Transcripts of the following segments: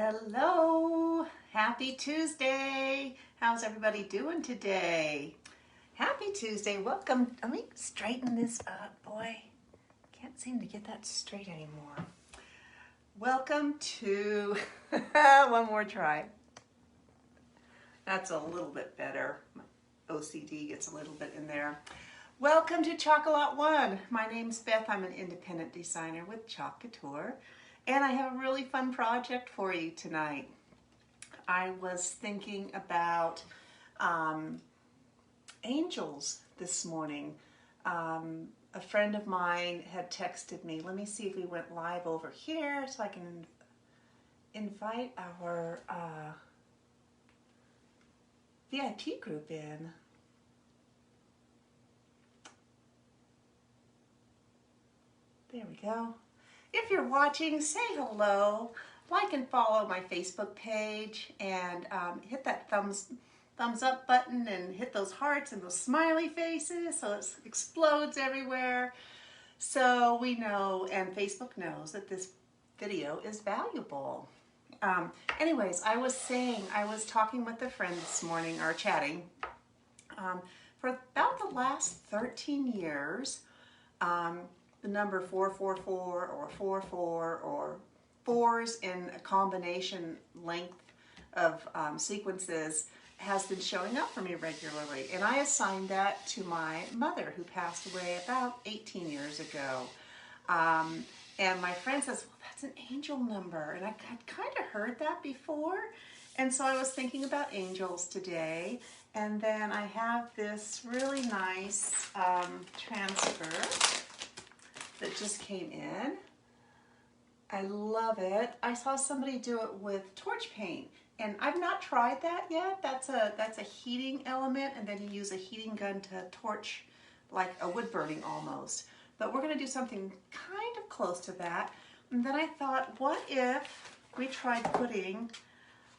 Hello, happy Tuesday. How's everybody doing today? Happy Tuesday, welcome. Let me straighten this up, boy. Can't seem to get that straight anymore. Welcome to, one more try. That's a little bit better. My OCD gets a little bit in there. Welcome to Chocolat One. My name's Beth. I'm an independent designer with Chalk Couture. And I have a really fun project for you tonight. I was thinking about angels this morning. A friend of mine had texted me. Let me see if we went live over here so I can invite our VIP group in. There we go. If you're watching, say hello, like and follow my Facebook page, and hit that thumbs up button and hit those hearts and those smiley faces so it explodes everywhere. So we know, and Facebook knows, that this video is valuable. Anyways, I was talking with a friend this morning, or chatting, for about the last 13 years. The number 444 or 44 or fours in a combination length of sequences has been showing up for me regularly. And I assigned that to my mother, who passed away about 18 years ago. And my friend says, well, that's an angel number. And I had kind of heard that before. And so I was thinking about angels today. And then I have this really nice transfer that just came in. I love it. I saw somebody do it with torch paint, and I've not tried that yet. That's a heating element, and then you use a heating gun to torch like a wood burning almost. But we're gonna do something kind of close to that. And then I thought, what if we tried putting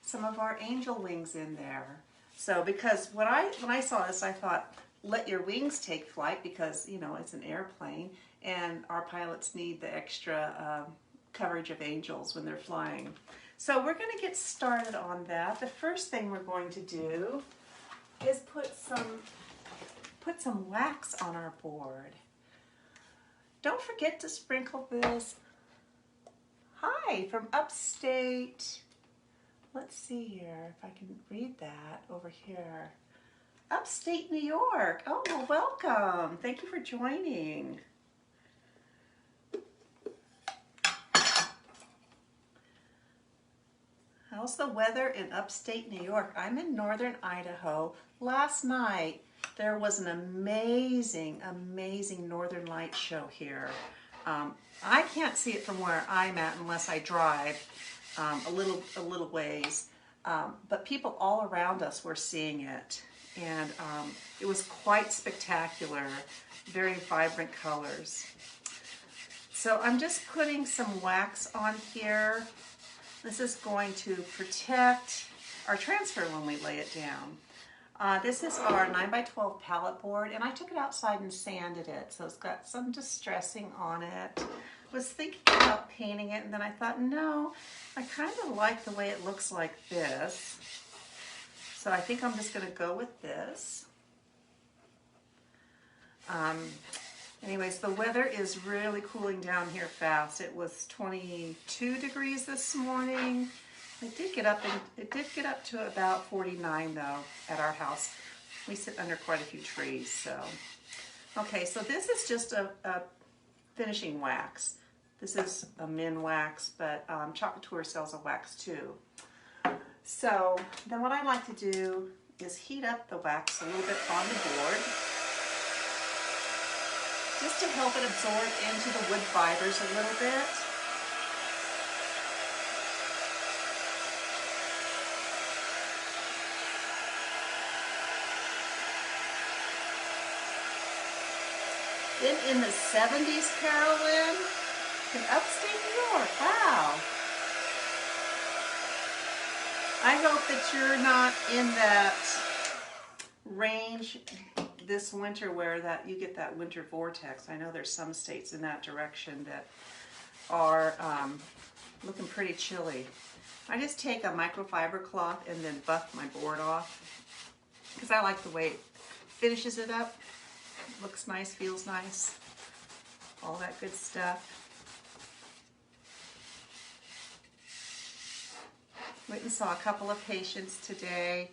some of our angel wings in there? So because when I saw this, I thought, let your wings take flight, because you know it's an airplane and our pilots need the extra coverage of angels when they're flying. So we're going to get started on that. The first thing we're going to do is put some wax on our board. Don't forget to sprinkle this. Hi, from upstate. Let's see here if I can read that over here. Upstate New York. Oh, well, welcome. Thank you for joining. How's the weather in upstate New York? I'm in northern Idaho. Last night there was an amazing, amazing northern light show here. I can't see it from where I'm at unless I drive a little ways, but people all around us were seeing it. And it was quite spectacular, very vibrant colors. So I'm just putting some wax on here. This is going to protect our transfer when we lay it down. This is our 9x12 pallet board, and I took it outside and sanded it, so it's got some distressing on it. Was thinking about painting it, and then I thought, no, I kind of like the way it looks like this. So I think I'm just going to go with this. Anyways, the weather is really cooling down here fast. It was 22 degrees this morning. It did get up to about 49 though at our house. We sit under quite a few trees, so. Okay, so this is just a finishing wax. This is a min wax, but Chalk Couture sells a wax too. So then what I like to do is heat up the wax a little bit on the board, just to help it absorb into the wood fibers a little bit. Then in the 70s, Carolyn, in upstate New York, wow. I hope that you're not in that range this winter where that you get that winter vortex. I know there's some states in that direction that are looking pretty chilly. I just take a microfiber cloth and then buff my board off because I like the way it finishes it up. Looks nice, feels nice, all that good stuff. Went and saw a couple of patients today,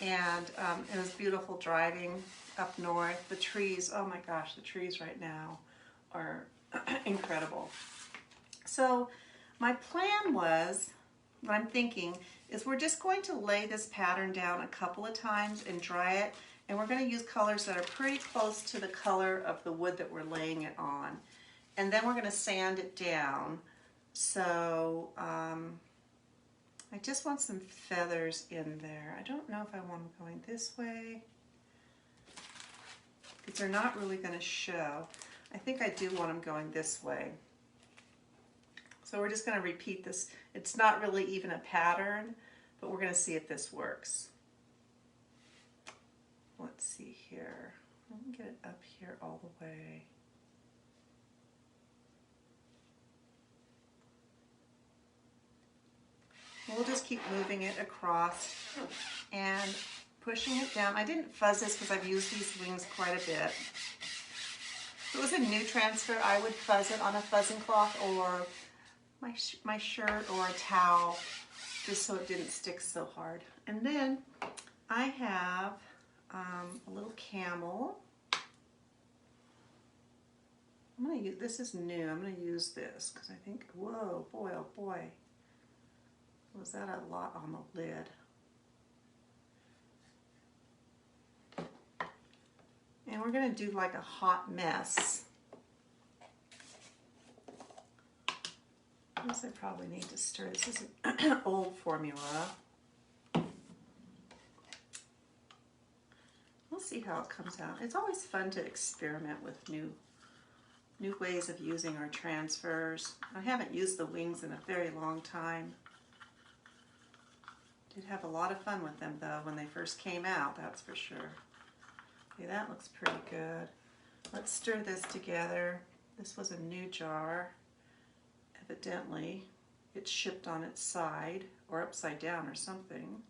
and it was beautiful driving up north. The trees, oh my gosh, the trees right now are incredible. So my plan was, what I'm thinking, is we're just going to lay this pattern down a couple of times and dry it, and we're going to use colors that are pretty close to the color of the wood that we're laying it on. And then we're going to sand it down. So I just want some feathers in there. I don't know if I want them going this way, because they're not really going to show. I think I do want them going this way. So we're just going to repeat this. It's not really even a pattern, but we're going to see if this works. Let's see here. Let me get it up here all the way. We'll just keep moving it across and pushing it down. I didn't fuzz this because I've used these wings quite a bit. If it was a new transfer, I would fuzz it on a fuzzing cloth or my shirt or a towel, just so it didn't stick so hard. And then I have a little camel. I'm going to use, this is new, I'm going to use this because I think, whoa, boy, oh boy. Was that a lot on the lid? And we're going to do like a hot mess. I guess I probably need to stir. This is an old formula. We'll see how it comes out. It's always fun to experiment with new ways of using our transfers. I haven't used the wings in a very long time. Did have a lot of fun with them though when they first came out, that's for sure. Okay, that looks pretty good. Let's stir this together. This was a new jar. Evidently, it's shipped on its side or upside down or something.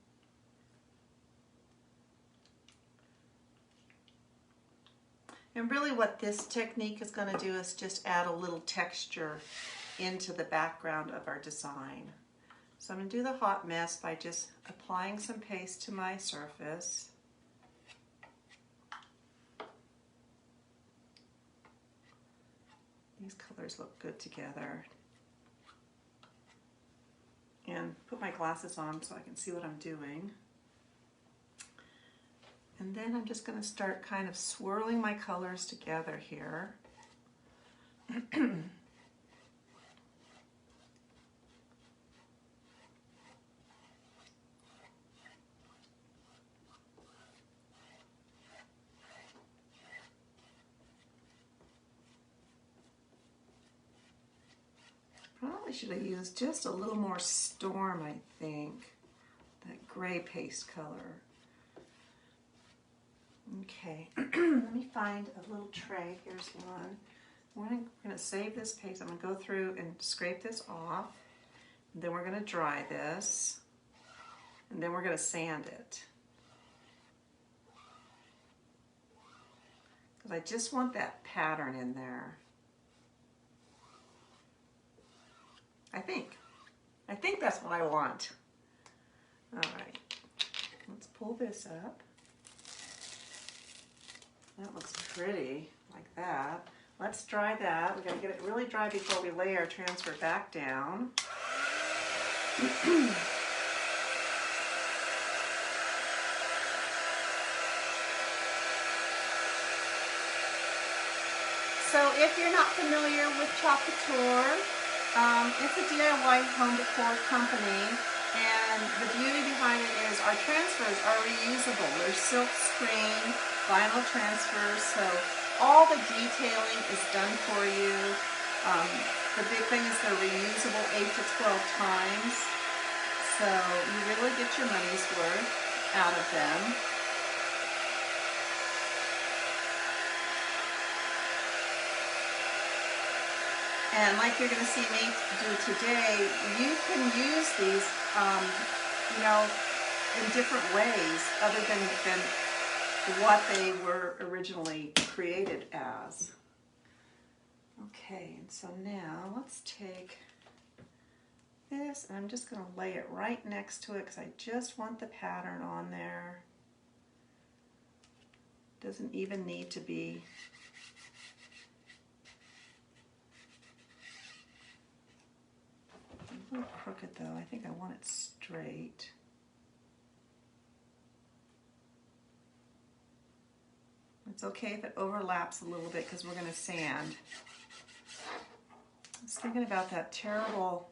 And really what this technique is going to do is just add a little texture into the background of our design. So I'm going to do the hot mess by just applying some paste to my surface. These colors look good together. And put my glasses on so I can see what I'm doing. And then I'm just going to start kind of swirling my colors together here. Probably should have used just a little more Storm, I think. That gray paste color. Okay, let me find a little tray. Here's one. We're going to save this paste. I'm going to go through and scrape this off. And then we're going to dry this. And then we're going to sand it. Because I just want that pattern in there. I think that's what I want. All right, let's pull this up. That looks pretty, like that. Let's dry that. We gotta get it really dry before we lay our transfer back down. So if you're not familiar with Chalk Couture, it's a DIY home decor company, and the beauty behind it is our transfers are reusable. They're silk screen, vinyl transfers, so all the detailing is done for you. The big thing is they're reusable 8 to 12 times, so you really get your money's worth out of them. And like you're going to see me do today, you can use these, you know, in different ways other than what they were originally created as. Okay, and so now let's take this, and I'm just going to lay it right next to it because I just want the pattern on there. Doesn't even need to be a little crooked though. I think I want it straight. It's okay if it overlaps a little bit because we're going to sand. I was thinking about that terrible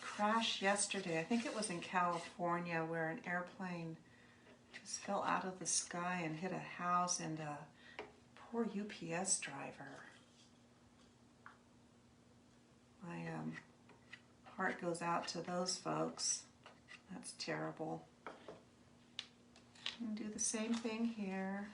crash yesterday. I think it was in California where an airplane just fell out of the sky and hit a house and a poor UPS driver. My heart goes out to those folks. That's terrible. And do the same thing here.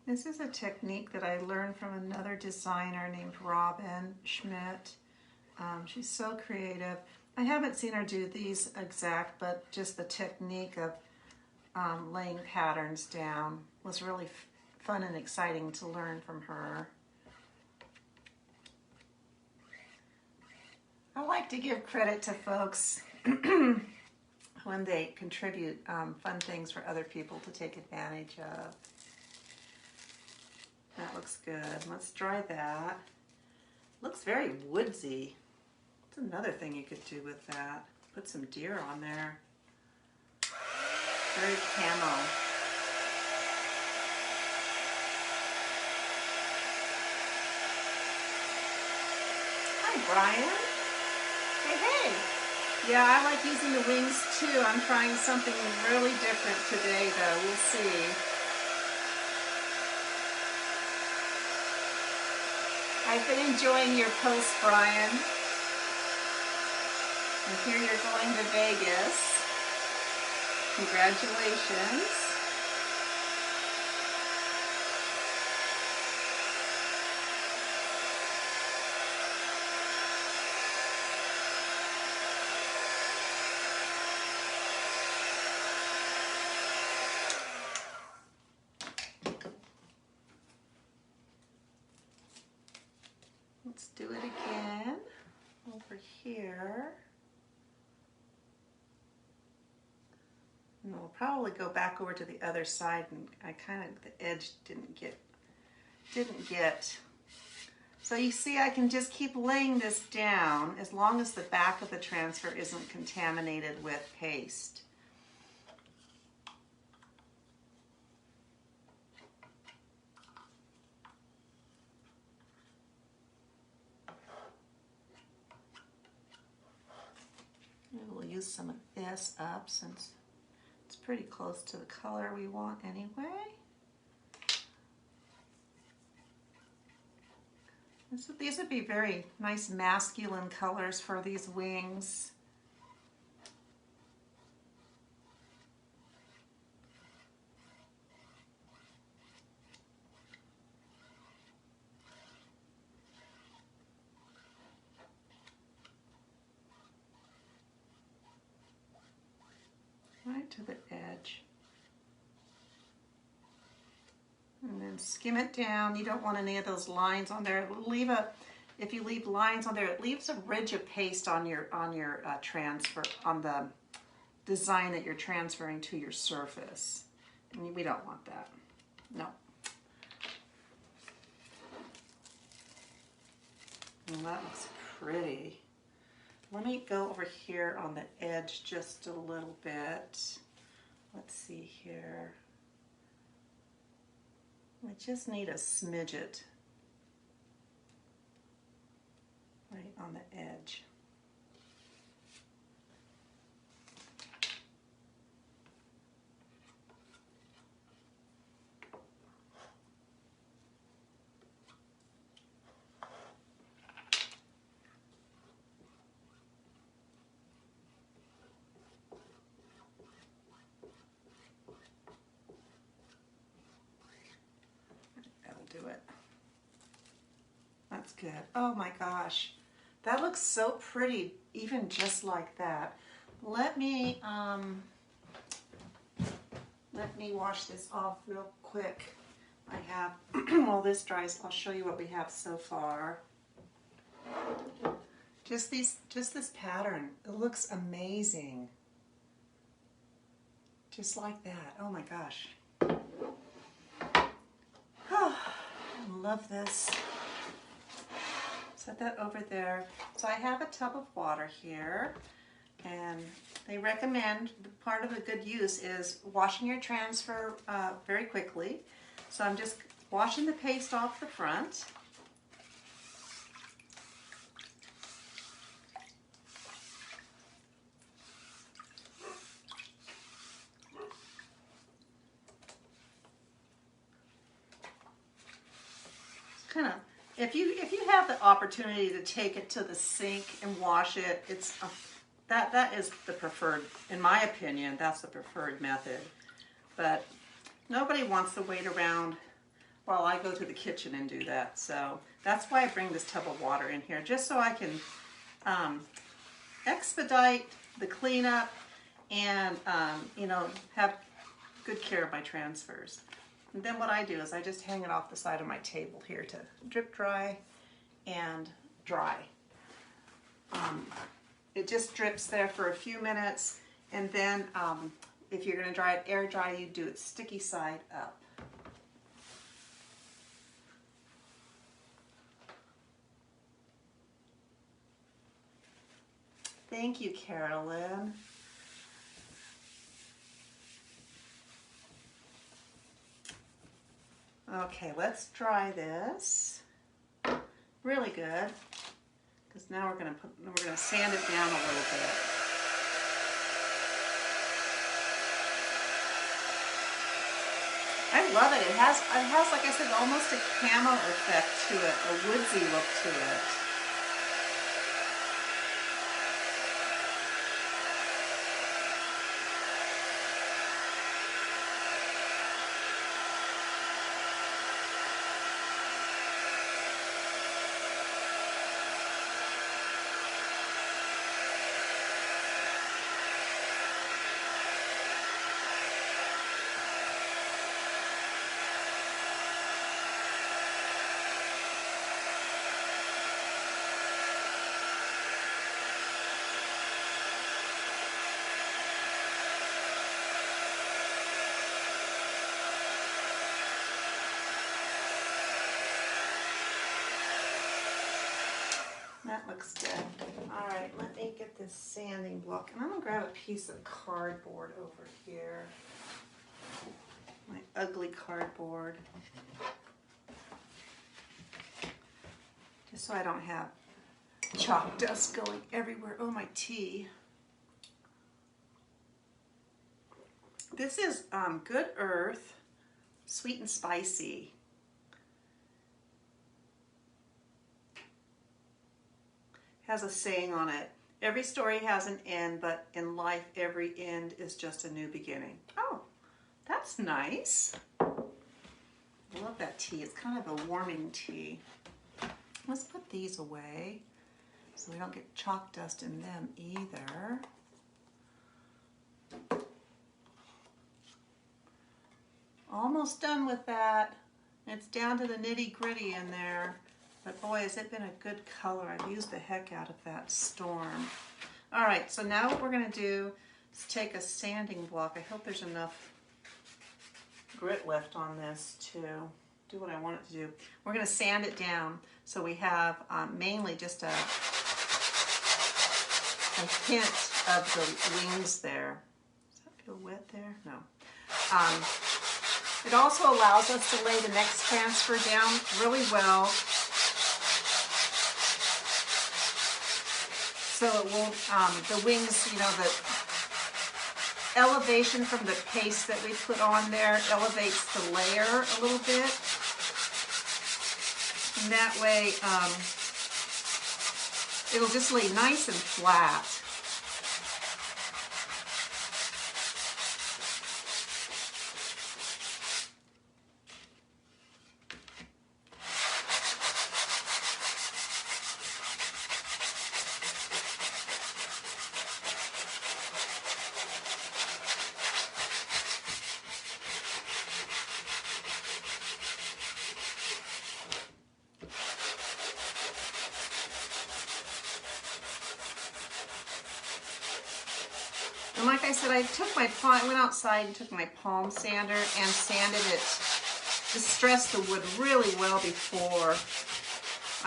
This is a technique that I learned from another designer named Robin Schmidt. She's so creative. I haven't seen her do these exact, but just the technique of laying patterns down was really fun and exciting to learn from her. I like to give credit to folks when they contribute fun things for other people to take advantage of. That looks good. Let's dry that. Looks very woodsy. That's another thing you could do with that. Put some deer on there. Very camo. Hi, Brian. Hey, hey. Yeah, I like using the wings too. I'm trying something really different today, though. We'll see. I've been enjoying your posts, Brian. I hear you're going to Vegas. Congratulations. Let's do it again over here. And we'll probably go back over to the other side, and the edge didn't get. So you see, I can just keep laying this down as long as the back of the transfer isn't contaminated with paste. We'll use some of this up since it's pretty close to the color we want anyway. These would be very nice masculine colors for these wings. Right to the edge. And then skim it down. You don't want any of those lines on there. If you leave lines on there, it leaves a ridge of paste on your transfer, on the design that you're transferring to your surface. We don't want that. No. Well, that looks pretty. Let me go over here on the edge just a little bit. Let's see here. We just need a smidget right on the edge. do it. That's good. Oh my gosh. That looks so pretty, even just like that. Let me wash this off real quick. I have, while this dries, I'll show you what we have so far. Just this pattern. It looks amazing. Just like that. Oh my gosh. Oh, I love this. Set that over there. So I have a tub of water here, and they recommend, part of a good use is washing your transfer very quickly. So I'm just washing the paste off the front. Kind of, if you have the opportunity to take it to the sink and wash it, it's that is the preferred, in my opinion, that's the preferred method. But nobody wants to wait around while I go to the kitchen and do that. So that's why I bring this tub of water in here, just so I can expedite the cleanup and you know, have good care of my transfers. And then what I do is I just hang it off the side of my table here to drip dry and dry. It just drips there for a few minutes, and then if you're going to dry it air dry, you do it sticky side up. Thank you, Carolyn. Okay, let's dry this really good, because now we're gonna sand it down a little bit. I love it. It has, like I said, almost a camo effect to it, a woodsy look to it. That looks good. All right, let me get this sanding block, and I'm gonna grab a piece of cardboard over here. My ugly cardboard. Just so I don't have chalk dust going everywhere. Oh, my tea. This is Good Earth, sweet and spicy. Has a saying on it. Every story has an end, but in life, every end is just a new beginning. Oh, that's nice. I love that tea. It's kind of a warming tea. Let's put these away so we don't get chalk dust in them either. Almost done with that. It's down to the nitty-gritty in there. But boy, has it been a good color. I've used the heck out of that Storm. All right, so now what we're gonna do is take a sanding block. I hope there's enough grit left on this to do what I want it to do. We're gonna sand it down so we have mainly just a hint of the wings there. Does that feel wet there? No. It also allows us to lay the next transfer down really well, so it won't, the wings, you know, the elevation from the paste that we put on there elevates the layer a little bit. And that way, it'll just lay nice and flat. said, I went outside and took my palm sander and sanded it, distressed the wood really well before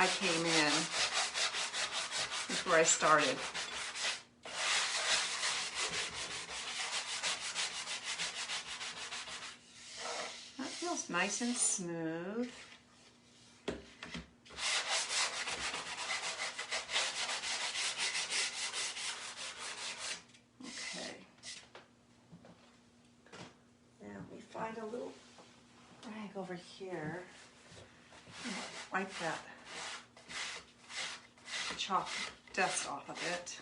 I came in, before I started. That feels nice and smooth. Find a little rag over here. Wipe that chalk dust off of it.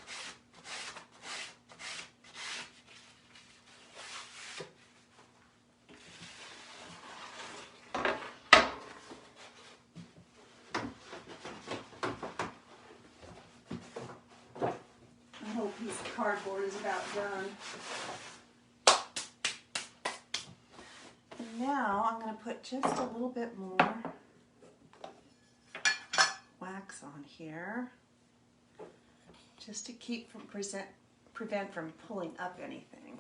My whole piece of cardboard is about done. Now I'm going to put just a little bit more wax on here, just to keep from prevent from pulling up anything.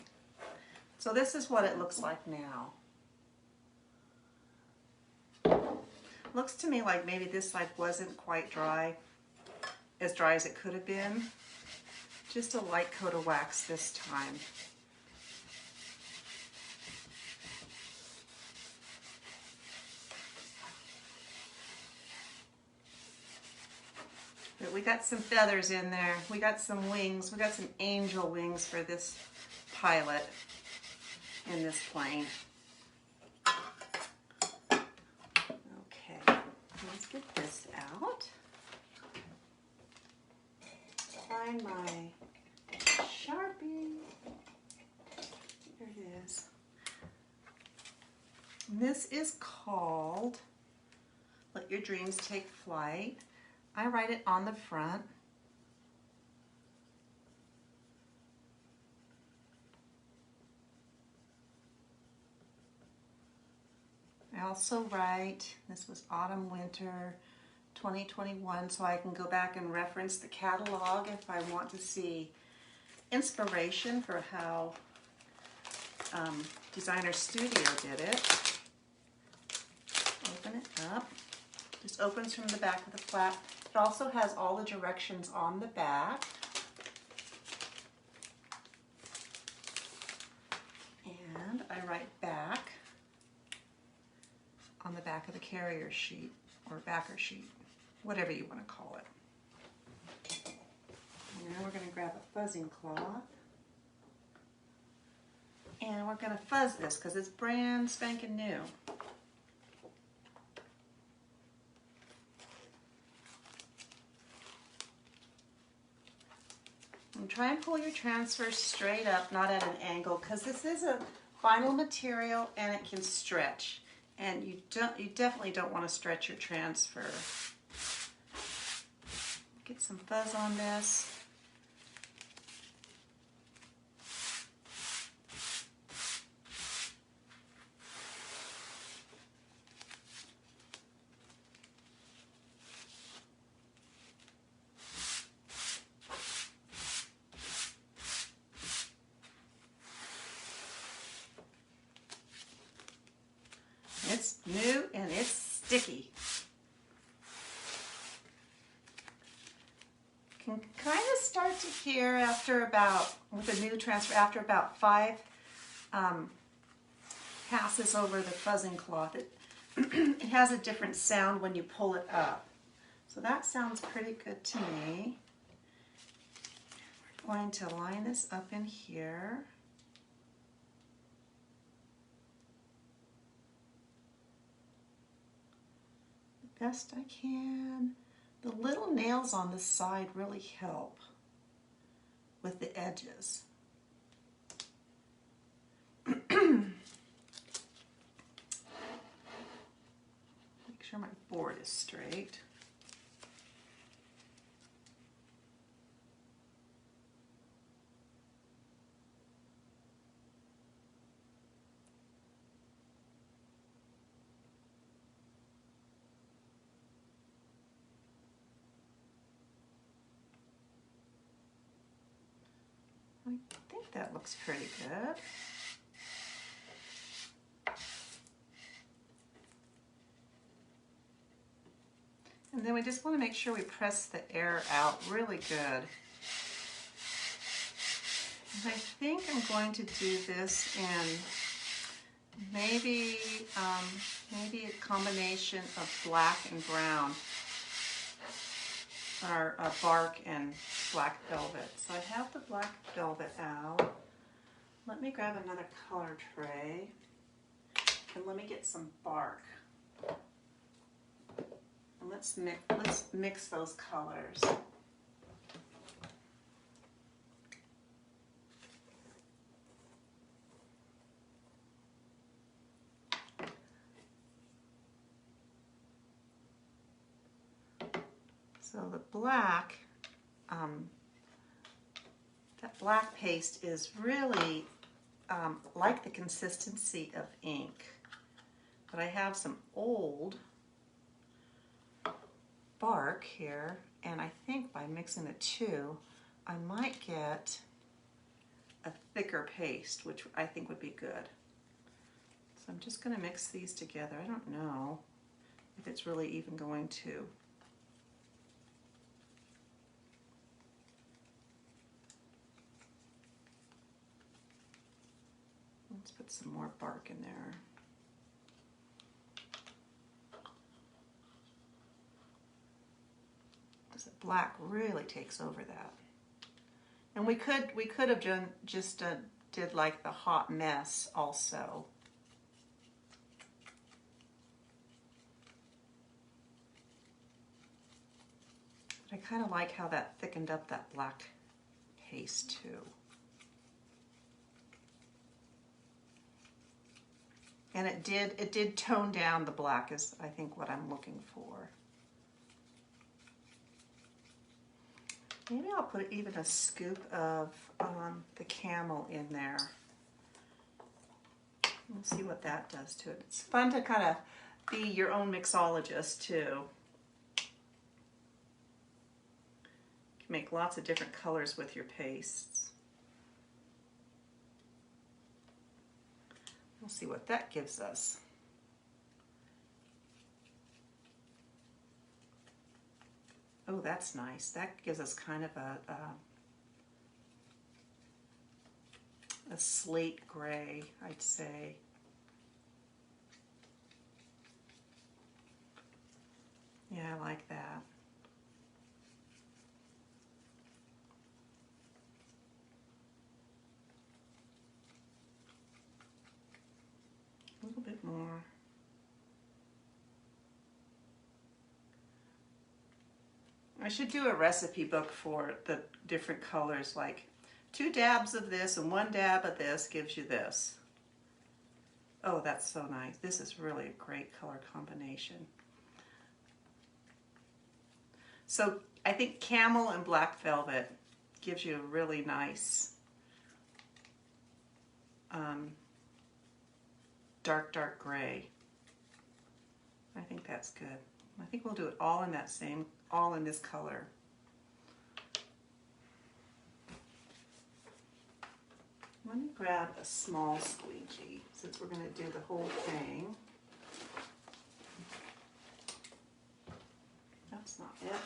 So this is what it looks like now. Looks to me like maybe this side wasn't quite as dry as it could have been. Just a light coat of wax this time. But we got some feathers in there. We got some wings. We got some angel wings for this pilot in this plane. Okay, let's get this out. Find my Sharpie. Here it is. This is called Let Your Dreams Take Flight. I write it on the front. I also write, this was autumn, winter 2021, so I can go back and reference the catalog if I want to see inspiration for how Designer Studio did it. Open it up. Just opens from the back of the flap. It also has all the directions on the back. And I write back on the back of the carrier sheet, or backer sheet, whatever you want to call it. And now we're going to grab a fuzzing cloth. And we're going to fuzz this because it's brand spanking new. And try and pull your transfer straight up, not at an angle, because this is a vinyl material and it can stretch. And you definitely don't want to stretch your transfer. Get some fuzz on this. It's new and it's sticky. Can kind of start to hear after about, with a new transfer, after about 5 passes over the fuzzing cloth. It has a different sound when you pull it up. So that sounds pretty good to me. We're going to line this up in here. Best I can. The little nails on the side really help with the edges. Make sure my board is straight. I think that looks pretty good. And then we just want to make sure we press the air out really good. And I think I'm going to do this in maybe a combination of black and brown, or bark and black velvet. So I have the black velvet out. Let me grab another color tray and let me get some bark. And let's mix those colors. So the black, that black paste is really like the consistency of ink. But I have some old bark here, and I think by mixing the two, I might get a thicker paste, which I think would be good. So I'm just going to mix these together. I don't know if it's really even going to. Let's put some more bark in there. Because the black really takes over that. And we could have just did like the hot mess also. But I kind of like how that thickened up that black paste too. And it did tone down the black, is I think what I'm looking for. Maybe I'll put even a scoop of the camel in there. We'll see what that does to it. It's fun to kind of be your own mixologist too. You can make lots of different colors with your pastes. We'll see what that gives us. Oh, that's nice. That gives us kind of a slate gray, I'd say. Yeah, I like that. A little bit more. I should do a recipe book for the different colors, like 2 dabs of this and 1 dab of this gives you this. Oh, that's so nice. This is really a great color combination. So I think camel and black velvet gives you a really nice dark gray. I think that's good. I think we'll do it all in that same, all in this color. Let me grab a small squeegee since we're going to do the whole thing. That's not it.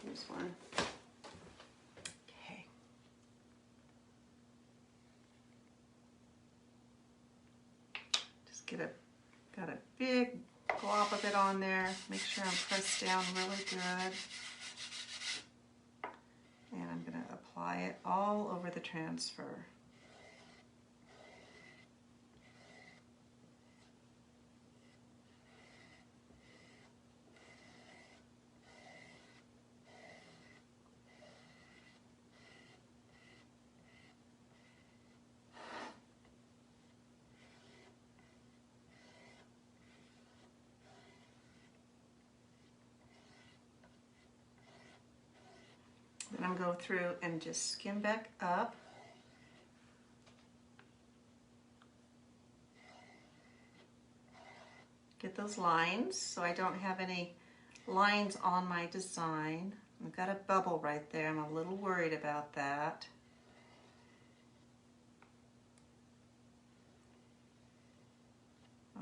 Here's one. Okay. Just got a big glop of it on there. Make sure I'm pressed down really good. And I'm going to apply it all over the transfer. Then I'm going to go through and just skim back up. Get those lines so I don't have any lines on my design. I've got a bubble right there. I'm a little worried about that.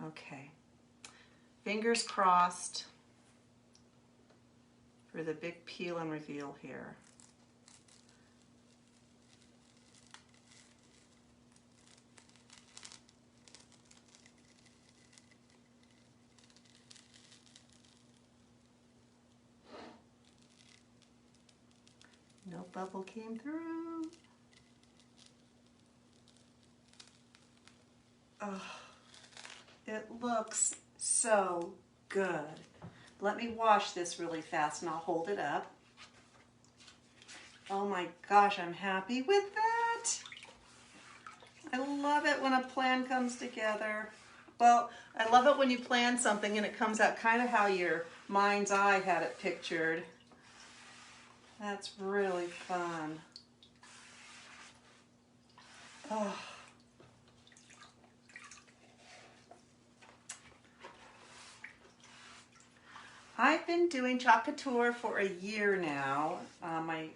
Okay. Fingers crossed for the big peel and reveal here. No bubble came through. Oh, it looks so good. Let me wash this really fast and I'll hold it up. Oh my gosh, I'm happy with that. I love it when a plan comes together. Well, I love it when you plan something and it comes out kind of how your mind's eye had it pictured. That's really fun. Oh. I've been doing Chalk Couture for a year now. My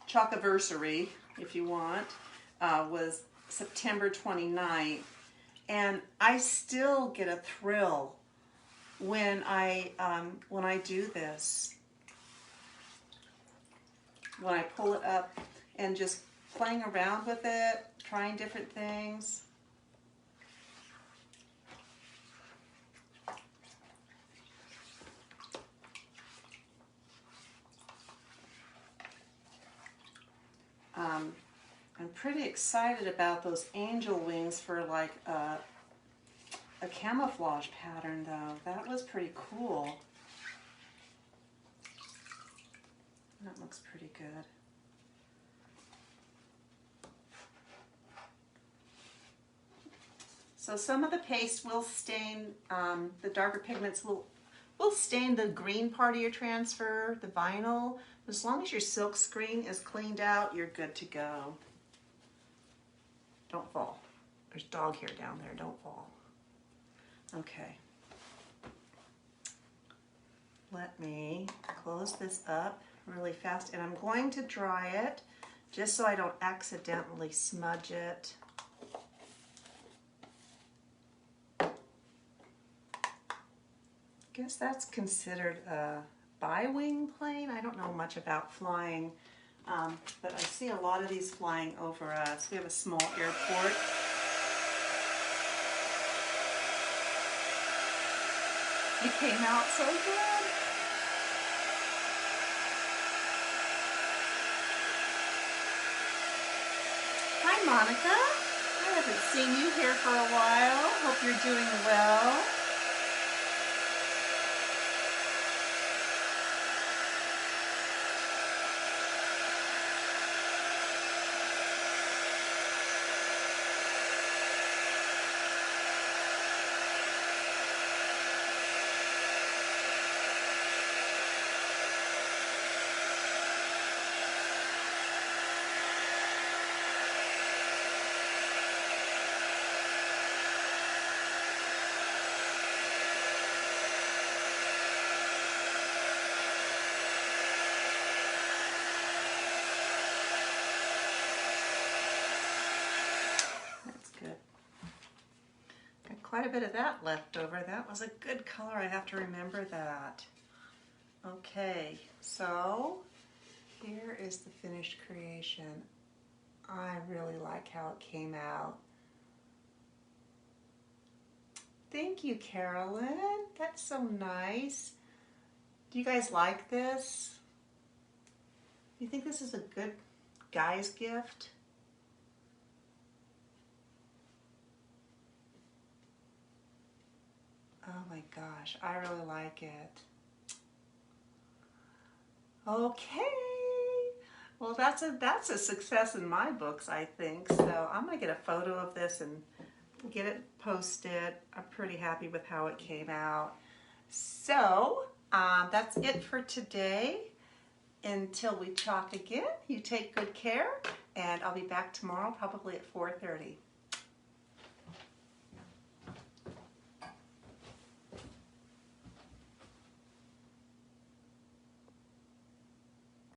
Chalkiversary, if you want, was September 29th. And I still get a thrill when I do this. When I pull it up and just playing around with it, trying different things. I'm pretty excited about those angel wings for like a camouflage pattern though. That was pretty cool. That looks pretty good. So some of the paste will stain, the darker pigments will stain the green part of your transfer, the vinyl. As long as your silk screen is cleaned out, you're good to go. Don't fall. There's dog hair down there, don't fall. Okay. Let me close this up really fast and I'm going to dry it just so I don't accidentally smudge it. I guess that's considered a bi-wing plane. I don't know much about flying, but I see a lot of these flying over us. We have a small airport. It came out so good. Hi, Monica. I haven't seen you here for a while. Hope you're doing well. Quite a bit of that left over. That was a good color. I have to remember that. Okay, so here is the finished creation. I really like how it came out. Thank you, Carolyn. That's so nice. Do you guys like this? Do you think this is a good guy's gift? Oh my gosh, I really like it. Okay. Well, that's a success in my books, I think. So I'm gonna get a photo of this and get it posted. I'm pretty happy with how it came out. So that's it for today. Until we talk again, you take good care, and I'll be back tomorrow, probably at 4:30.